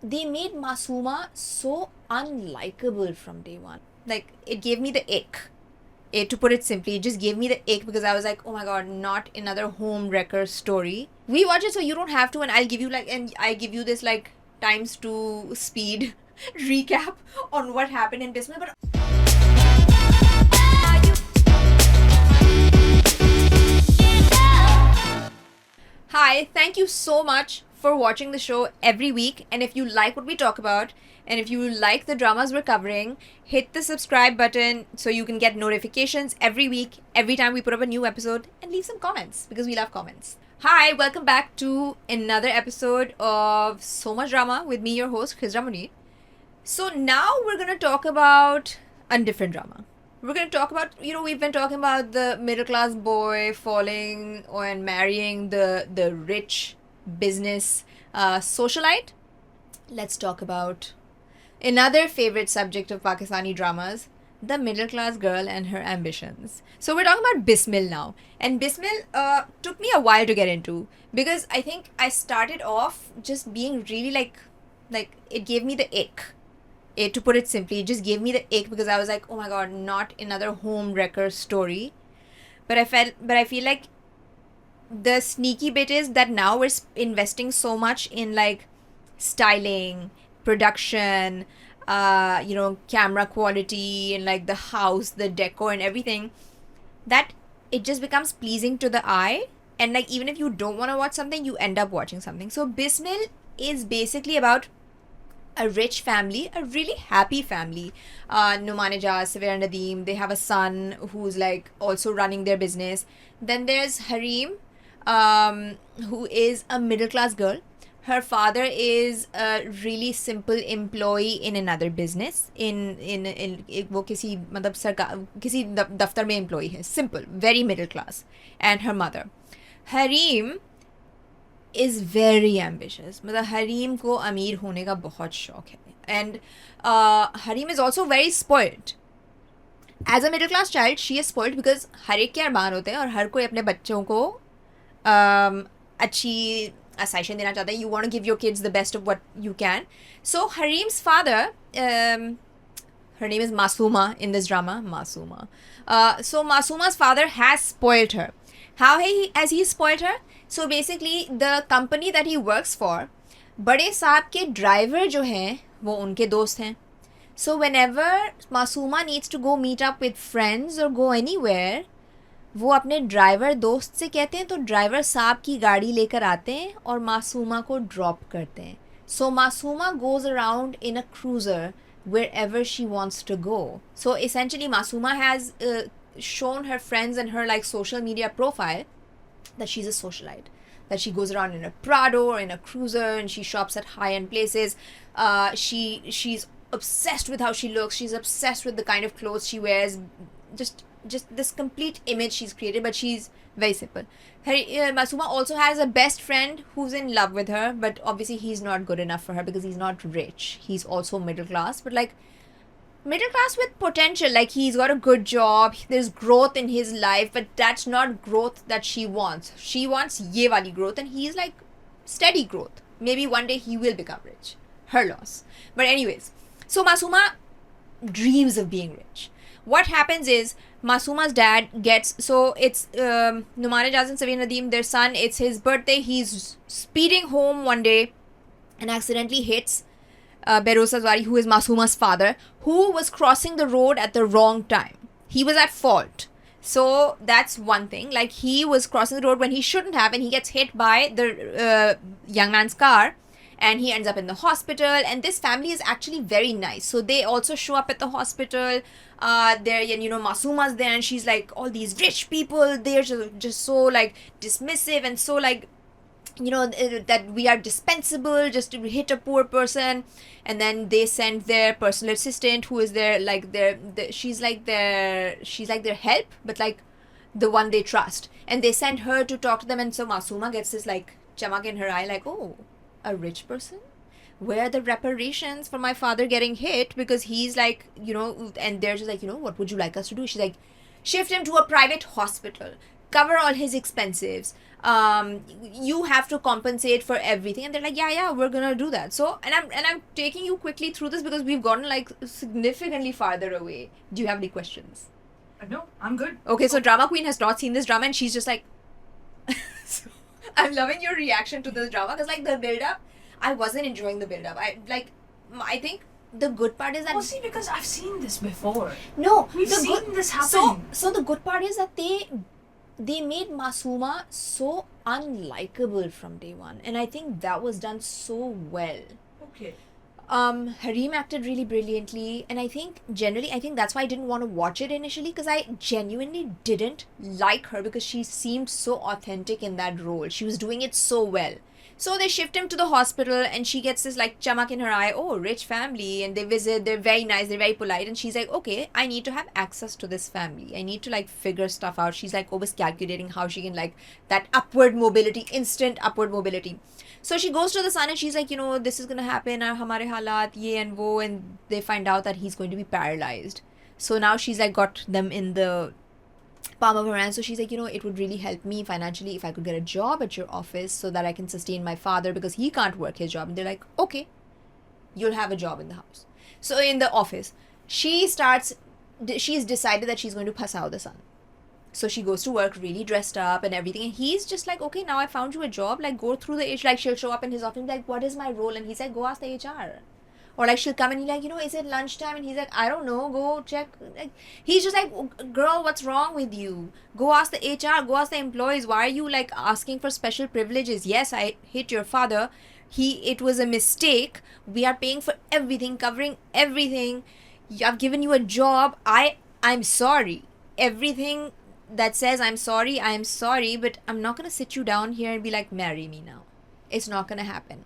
they made Masuma so unlikable from day one. Like, it gave me the ick. To put it simply, it just gave me the ick because I was like, oh my god, not another home wrecker story. We watch it so you don't have to, and I give you this like times two speed recap on what happened in Bismil. But hi, thank you so much for watching the show every week. And if you like what we talk about, and if you like the dramas we're covering, hit the subscribe button so you can get notifications every week, every time we put up a new episode, and leave some comments because we love comments. Hi, welcome back to another episode of So Much Drama with me, your host, Khizra Munir. So now we're going to talk about a different drama. We're going to talk about, we've been talking about the middle class boy falling and marrying the rich business socialite. Let's talk about another favorite subject of Pakistani dramas, the middle class girl and her ambitions. So we're talking about Bismil now. And Bismil took me a while to get into because I think I started off just being really like it gave me the ick. To put it simply, it just gave me the ick because I was like, oh my god, not another home wrecker story. But I feel like the sneaky bit is that now we're investing so much in like styling, production, camera quality, and like the house, the decor and everything, that it just becomes pleasing to the eye. And like, even if you don't want to watch something, you end up watching something. So Bismil is basically about a rich family, a really happy family. Nauman Ijaz, Savera Nadeem, they have a son who's like also running their business. Then there's Hareem, who is a middle class girl. Her father is a really simple employee in another business. वो किसी मतलब सरकार किसी दफ्तर में employee है. Simple, very middle class. And her mother, Hareem, is very ambitious. मतलब हरीम को अमीर होने का बहुत शौक है. And Hareem is also very spoiled. As a middle class child, she is spoiled because हर एक के अरमान होते हैं और हर कोई अपने बच्चों को अच्छी ascension देना चाहता है. You want to give your kids the best of what you can. So Hareem's father, her name is Masuma in this drama, Masuma. So Masuma's father has spoiled her. How has he spoiled her? So basically, the company that he works for, बड़े साहब के driver जो हैं वो उनके दोस्त हैं. So whenever Masuma needs to go meet up with friends or go anywhere, वो अपने ड्राइवर दोस्त से कहते हैं तो ड्राइवर साहब की गाड़ी लेकर आते हैं और मासूमा को ड्रॉप करते हैं. So Masuma goes around in a cruiser wherever she wants to go. So essentially, Masuma has shown her friends and her like social media profile that she's a socialite, that she goes around in a Prado or in a cruiser and she shops at high-end places. She's obsessed with how she looks. She's obsessed with the kind of clothes she wears. Just this complete image she's created, but she's very simple. Masuma also has a best friend who's in love with her, but obviously he's not good enough for her because he's not rich. He's also middle class, but like middle class with potential. Like, he's got a good job, there's growth in his life, but that's not growth that she wants. She wants ye wali growth, and he's like steady growth. Maybe one day he will become rich. Her loss. But anyways, so Masuma dreams of being rich. What happens is Masuma's dad gets, so it's Nauman Ijaz and Savera Nadeem, their son, it's his birthday. He's speeding home one day and accidentally hits Behrouz Azwari, who is Masuma's father, who was crossing the road at the wrong time. He was at fault. So that's one thing. Like, he was crossing the road when he shouldn't have, and he gets hit by the young man's car, and he ends up in the hospital. And this family is actually very nice. So they also show up at the hospital. There, and Masuma's there, and she's like, all these rich people, they're just so like dismissive and so like, that we are dispensable just to hit a poor person. And then they send their personal assistant, who is she's like their help, but like the one they trust, and they send her to talk to them. And so Masuma gets this like chamak in her eye, like, oh, a rich person, where are the reparations for my father getting hit? Because he's like, and they're just like, what would you like us to do? She's like, shift him to a private hospital, cover all his expenses. You have to compensate for everything, and they're like, yeah, we're gonna do that. So, and I'm taking you quickly through this because we've gotten like significantly farther away. Do you have any questions? No, I'm good. Okay, so Drama Queen has not seen this drama, and she's just like, so, I'm loving your reaction to this drama because like the build up, I wasn't enjoying the build up. I think the good part is that see, because I've seen this before. no, We've the seen good, this happen. So the good part is that they made Masuma so unlikable from day one, and I think that was done so well. Okay. Hareem acted really brilliantly, and I think that's why I didn't want to watch it initially, because I genuinely didn't like her because she seemed so authentic in that role. She was doing it so well. So they shift him to the hospital, and she gets this like chamak in her eye. Oh, rich family, and they visit. They're very nice. They're very polite, and she's like, okay, I need to have access to this family. I need to like figure stuff out. She's like always calculating how she can like that upward mobility, instant upward mobility. So she goes to the son and she's like, this is gonna happen. Hamare halat, ye and wo, and they find out that he's going to be paralyzed. So now she's like got them in the palm of her hand. So she's like, it would really help me financially if I could get a job at your office so that I can sustain my father because he can't work his job. And they're like, okay, you'll have a job in the house. So in the office, she's decided that she's going to pass out the son. So she goes to work really dressed up and everything. And he's just like, okay, now I found you a job. Like, go through the HR. Like, she'll show up in his office and be like, what is my role? And he's like, go ask the HR. Or like she'll come and he's like, is it lunchtime? And he's like, I don't know, go check. Like, he's just like, girl, what's wrong with you? Go ask the HR, go ask the employees. Why are you like asking for special privileges? Yes, I hit your father. It was a mistake. We are paying for everything, covering everything. I've given you a job. I'm sorry. Everything that says I'm sorry, but I'm not going to sit you down here and be like, marry me now. It's not going to happen.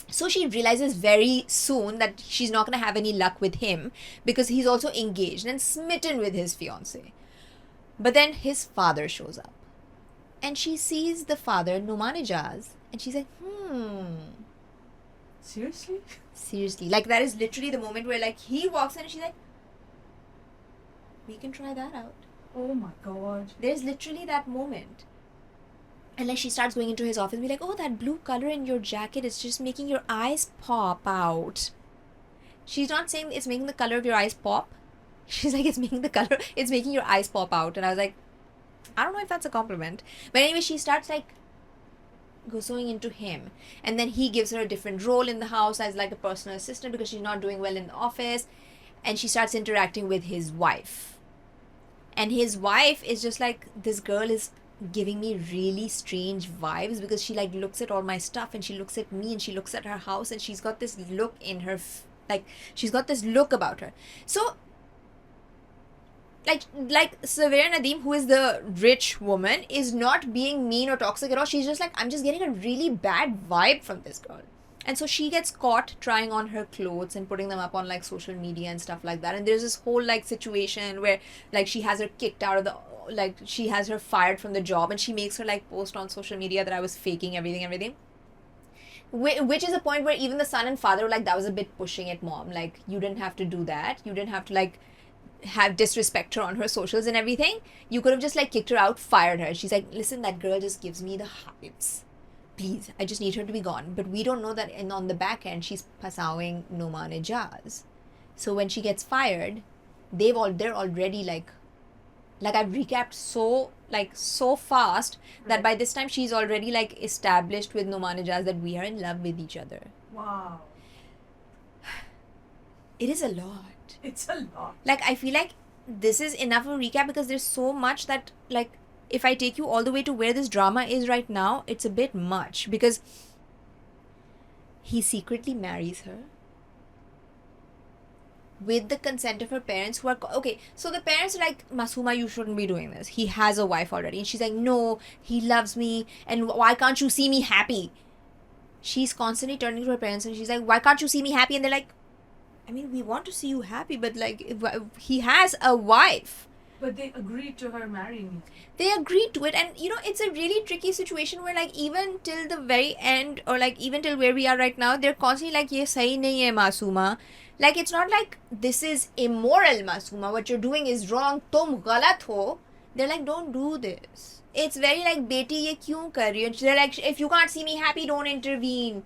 So she realizes very soon that she's not going to have any luck with him because he's also engaged and smitten with his fiancée. But then his father shows up. And she sees the father, Nauman Ijaz, and she's like, Seriously? Seriously. Like, that is literally the moment where, like, he walks in and she's like, we can try that out. Oh my God. There's literally that moment. And like she starts going into his office and be like, oh, that blue color in your jacket is just making your eyes pop out. She's not saying it's making the color of your eyes pop. She's like, it's making your eyes pop out. And I was like, I don't know if that's a compliment. But anyway, she starts like going into him. And then he gives her a different role in the house as like a personal assistant because she's not doing well in the office. And she starts interacting with his wife. And his wife is just like, this girl is giving me really strange vibes because she like looks at all my stuff and she looks at me and she looks at her house and she's got this look in her she's got this look about her. So like Savera Nadeem, who is the rich woman, is not being mean or toxic at all. She's just like, I'm just getting a really bad vibe from this girl. And so she gets caught trying on her clothes and putting them up on like social media and stuff like that. And there's this whole like situation where like she has her kicked out of the, like she has her fired from the job and she makes her like post on social media that I was faking everything. Which is a point where even the son and father were like, that was a bit pushing it, mom. Like, you didn't have to do that. You didn't have to like have disrespect her on her socials and everything. You could have just like kicked her out, fired her. She's like, listen, that girl just gives me the hypes. Please, I just need her to be gone. But we don't know that on the back end, she's pasawing Nauman Ijaz. So when she gets fired, they're already like I've recapped so fast that by this time she's already like established with Nauman Ijaz that we are in love with each other. Wow. It is a lot. It's a lot. Like, I feel like this is enough of a recap because there's so much that like, if I take you all the way to where this drama is right now, it's a bit much because he secretly marries her with the consent of her parents who are okay. So the parents are like, Masuma, you shouldn't be doing this. He has a wife already. And she's like, no, he loves me. And why can't you see me happy? She's constantly turning to her parents and she's like, why can't you see me happy? And they're like, I mean, we want to see you happy, but like, he has a wife. But they agreed to her marrying him. They agreed to it, and it's a really tricky situation where like even till the very end or like even till where we are right now, they're constantly like, ye sahi nahi hai Masuma. Like, it's not like this is immoral, Masuma. What you're doing is wrong. Tum galat ho. They're like, don't do this. it's very like, beti ye kyun kar rahi ho? They're like, if you can't see me happy, don't intervene.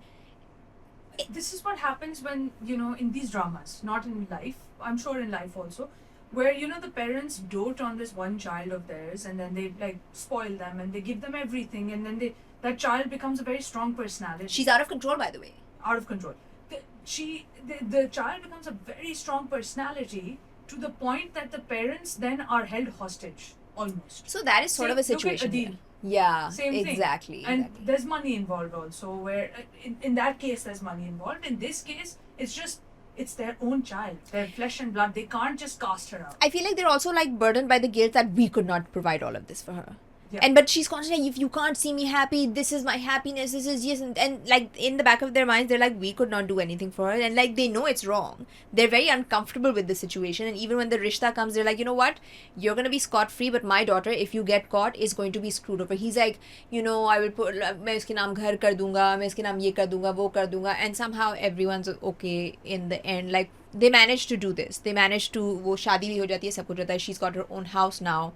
This is what happens when, in these dramas, not in life, I'm sure in life also, where, the parents dote on this one child of theirs, and then they, like, spoil them, and they give them everything, and then that child becomes a very strong personality. She's out of control, by the way. Out of control. The child becomes a very strong personality to the point that the parents then are held hostage, almost. So that is sort of a situation. Look at Adil. Yeah, Same thing. exactly. And there's money involved also, where in that case there's money involved. In this case, it's their own child, their flesh and blood. They can't just cast her out. I feel like they're also like burdened by the guilt that we could not provide all of this for her. Yeah. But she's constantly like, if you can't see me happy, this is my happiness, this is yes, and like in the back of their minds, they're like, we could not do anything for her, and like they know it's wrong. They're very uncomfortable with the situation, and even when the rishta comes, they're like, you know what, you're gonna be scot-free, but my daughter, if you get caught, is going to be screwed over. He's like, I will put, मैं इसके नाम घर कर दूंगा, मैं इसके नाम ये कर दूंगा, वो कर दूंगा, and somehow everyone's okay in the end. Like they managed to do this. They managed to, वो शादी भी हो जाती है, सब कुछ होता है. She's got her own house now.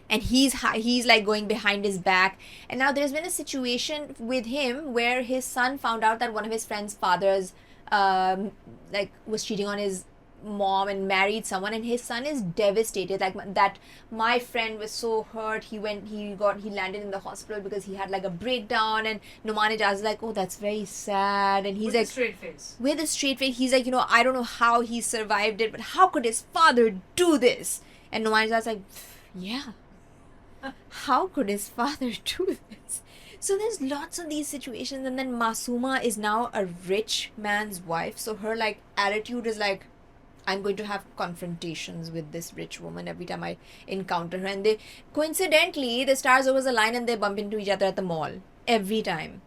And he's like going behind his back. And now there's been a situation with him where his son found out that one of his friend's fathers like was cheating on his mom and married someone, and his son is devastated, like that my friend was so hurt, he landed in the hospital because he had like a breakdown, and Nauman Ijaz is like, oh, that's very sad, and he's with like a straight face. With a straight face, he's like, I don't know how he survived it, but how could his father do this? And Nauman Ijaz is like, yeah, how could his father do this? So there's lots of these situations, and then Masuma is now a rich man's wife, so her like attitude is like, I'm going to have confrontations with this rich woman every time I encounter her. And they, coincidentally, the stars always align and they bump into each other at the mall every time.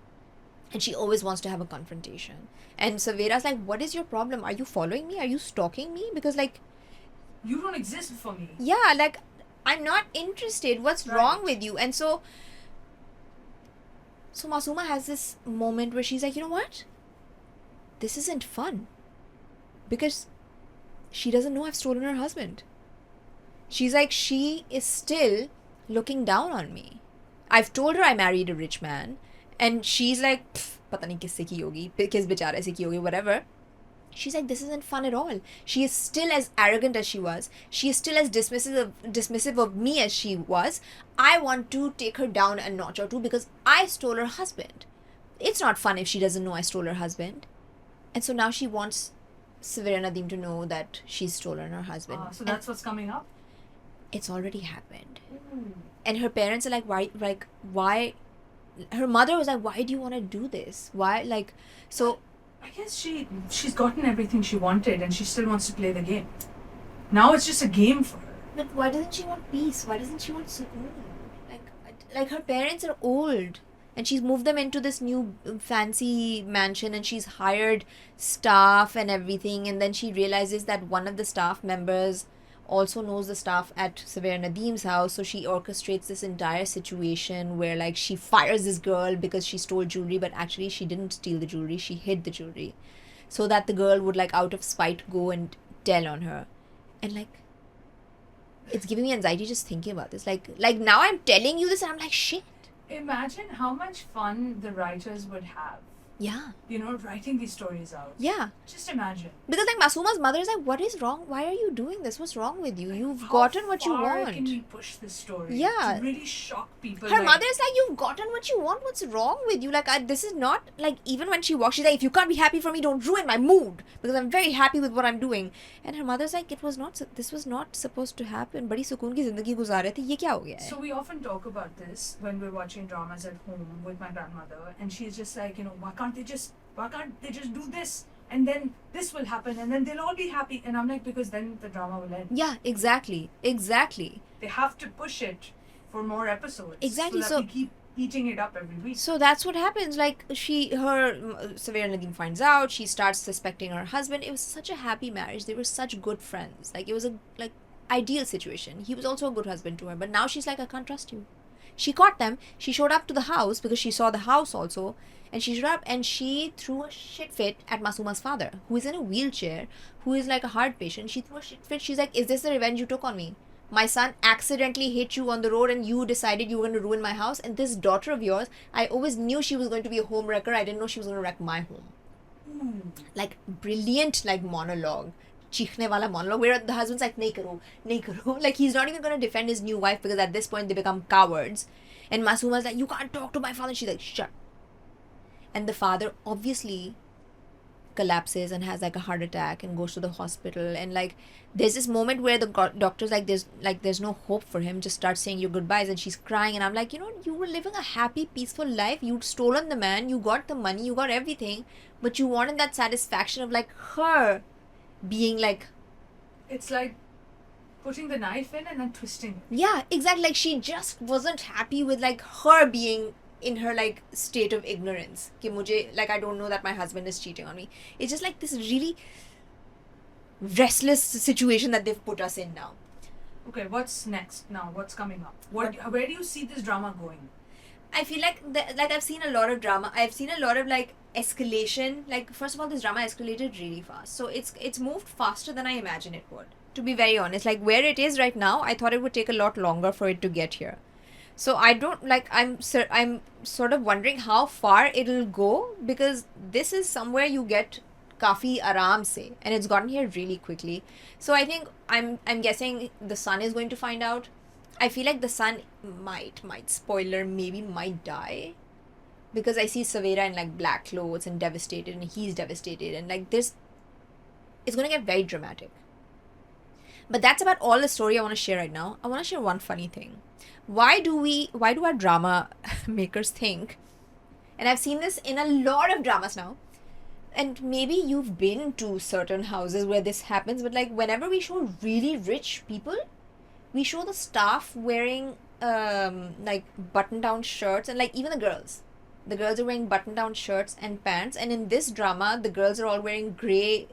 And she always wants to have a confrontation. And Savera's like, what is your problem? Are you following me? Are you stalking me? Because like, you don't exist for me. Yeah, like, I'm not interested. What's wrong with you? And so Masuma has this moment where she's like, you know what? This isn't fun. Because she doesn't know I've stolen her husband. She's like, she is still looking down on me. I've told her I married a rich man, and she's like, pata nahi kisse ki hogi, kis bichare se ki hogi, whatever. She's like, this isn't fun at all. She is still as arrogant as she was. She is still as dismissive of me as she was. I want to take her down a notch or two because I stole her husband. It's not fun if she doesn't know I stole her husband. And so now she wants Savera Nadeem to know that she's stolen her husband. So that's what's coming up? It's already happened. Ooh. And her parents are like, why? Her mother was like, why do you want to do this? Why? Like, so... I guess she's gotten everything she wanted and she still wants to play the game. Now it's just a game for her. But why doesn't she want peace? Why doesn't she want sukoon? Like her parents are old. And she's moved them into this new fancy mansion, and she's hired staff and everything. And then she realizes that one of the staff members also knows the staff at Savera Nadeem's house. So she orchestrates this entire situation where like she fires this girl because she stole jewelry, but actually she didn't steal the jewelry. She hid the jewelry so that the girl would like out of spite go and tell on her. And like, it's giving me anxiety just thinking about this. Like now I'm telling you this and I'm like, shit. Imagine how much fun the writers would have. Yeah. Writing these stories out. Yeah. Just imagine. Because like Masuma's mother is like, what is wrong? Why are you doing this? What's wrong with you? You've gotten what you want. How can we push this story? Yeah. To really shock people. Her mother is like, you've gotten what you want. What's wrong with you? Like, this is not, like, even when she walks, she's like, if you can't be happy for me, don't ruin my mood. Because I'm very happy with what I'm doing. And her mother's like, this was not supposed to happen. Badi sukoon ki zindagi guzar rahe the. Ye kya ho gaya hai? So we often talk about this when we're watching dramas at home with my grandmother. And she's just like, why can't they just do this, and then this will happen, and then they'll all be happy. And I'm like, because then the drama will end. Yeah, exactly. They have to push it for more episodes. Exactly. So that we keep eating it up every week. So that's what happens. Like Savera Nadeem finds out. She starts suspecting her husband. It was such a happy marriage. They were such good friends. Like it was a ideal situation. He was also a good husband to her. But now she's like, I can't trust you. She caught them. She showed up to the house because she saw the house also. And she showed up and she threw a shit fit at Masuma's father, who is in a wheelchair, who is like a heart patient. She threw a shit fit. She's like, is this the revenge you took on me? My son accidentally hit you on the road and you decided you were going to ruin my house. And this daughter of yours, I always knew she was going to be a home wrecker. I didn't know she was going to wreck my home. Like brilliant like monologue. Chikhne wala monologue where the husband's like, nahi karo, nahi karo. Like he's not even going to defend his new wife because at this point they become cowards. And Masuma's like, you can't talk to my father. She's like, shut. And the father obviously collapses and has like a heart attack and goes to the hospital. And like there's this moment where the doctor's like, there's no hope for him, just start saying your goodbyes, and she's crying. And I'm like, you know, you were living a happy peaceful life, you'd stolen the man, you got the money, you got everything, but you wanted that satisfaction of like her being like, It's like putting the knife in and then twisting it. yeah, exactly, like she just wasn't happy with like her being in her like state of ignorance कि मुझे like I don't know that my husband is cheating on me. It's just like this really restless situation that they've put us in now. Okay, what's next now? What's coming up? Where do you see this drama going? I feel like like I've seen a lot of drama. I've seen a lot of like escalation. Like first of all, this drama escalated really fast. So it's moved faster than I imagined it would. To be very honest, like where it is right now, I thought it would take a lot longer for it to get here. So I don't like. I'm sort of wondering how far it'll go, because this is somewhere you get काफी आराम से, and it's gotten here really quickly. So I think I'm guessing the son is going to find out. I feel like the son might spoiler maybe might die, because I see Savera in like black clothes and devastated, and he's devastated, and like this, it's gonna get very dramatic. But that's about all the story I want to share right now. I want to share one funny thing. Why do our drama makers think, and I've seen this in a lot of dramas now, and maybe you've been to certain houses where this happens, but like whenever we show really rich people, we show the staff wearing like button down shirts, and like even the girls are wearing button down shirts and pants. And in this drama, the girls are all wearing grey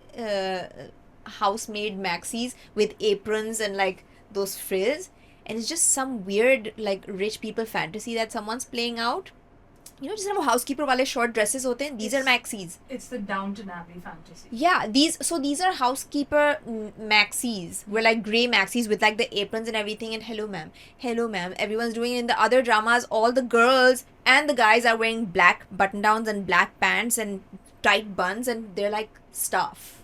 house-made maxis with aprons and like those frills, and it's just some weird like rich people fantasy that someone's playing out. You know, just how housekeeper wale short dresses hote hain, these are maxis. It's the Downton Abbey fantasy. Yeah, these are housekeeper maxis. We're like grey maxis with like the aprons and everything, and hello ma'am, everyone's doing it. In the other dramas, all the girls and the guys are wearing black button downs and black pants and tight buns, and they're like staff.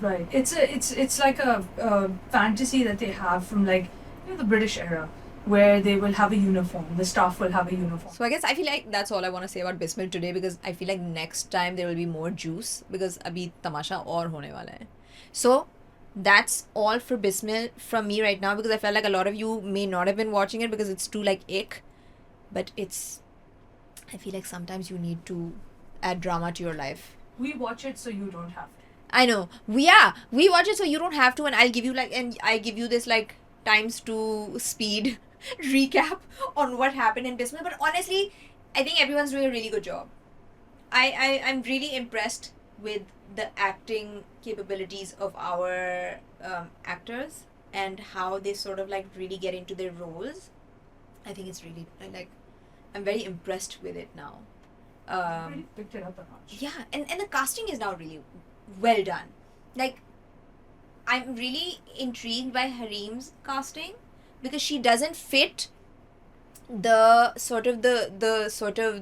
Right. It's like a fantasy that they have from like, you know, the British era, where they will have a uniform. The staff will have a uniform. So I guess I feel like that's all I want to say about Bismil today, because I feel like next time there will be more juice, because abhi tamasha aur hone wala hai. So that's all for Bismil from me right now, because I felt like a lot of you may not have been watching it because it's too like ick. But I feel like sometimes you need to add drama to your life. We watch it so you don't have to. I know. We watch it so you don't have to, and I give you this like times 2 speed recap on what happened in Bismil. But honestly, I think everyone's doing a really good job. I'm really impressed with the acting capabilities of our actors and how they sort of like really get into their roles. I think it's really like, I'm very impressed with it now. Really picked it up a notch. Yeah, and the casting is now really well done. Like, I'm really intrigued by Hareem's casting, because she doesn't fit the sort of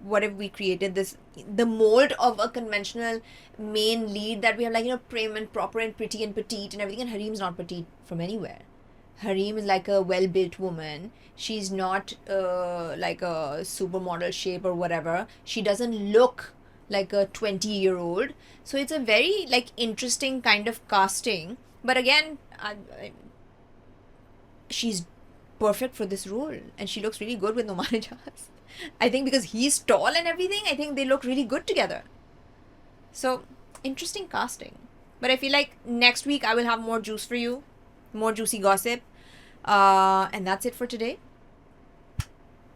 what have we created, this the mold of a conventional main lead that we have, like, you know, prim and proper and pretty and petite and everything. And Hareem's not petite from anywhere. Hareem is like a well-built woman. She's not like a supermodel shape or whatever. She doesn't look like a 20-year-old. So it's a very like interesting kind of casting. But again, she's perfect for this role, and she looks really good with Nauman Ijaz. I think because he's tall and everything, I think they look really good together. So interesting casting. But I feel like next week I will have more juice for you, more juicy gossip. And that's it for today.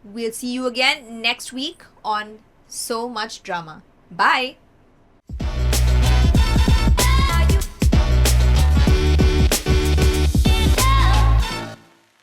We'll see you again next week on So Much Drama. Bye.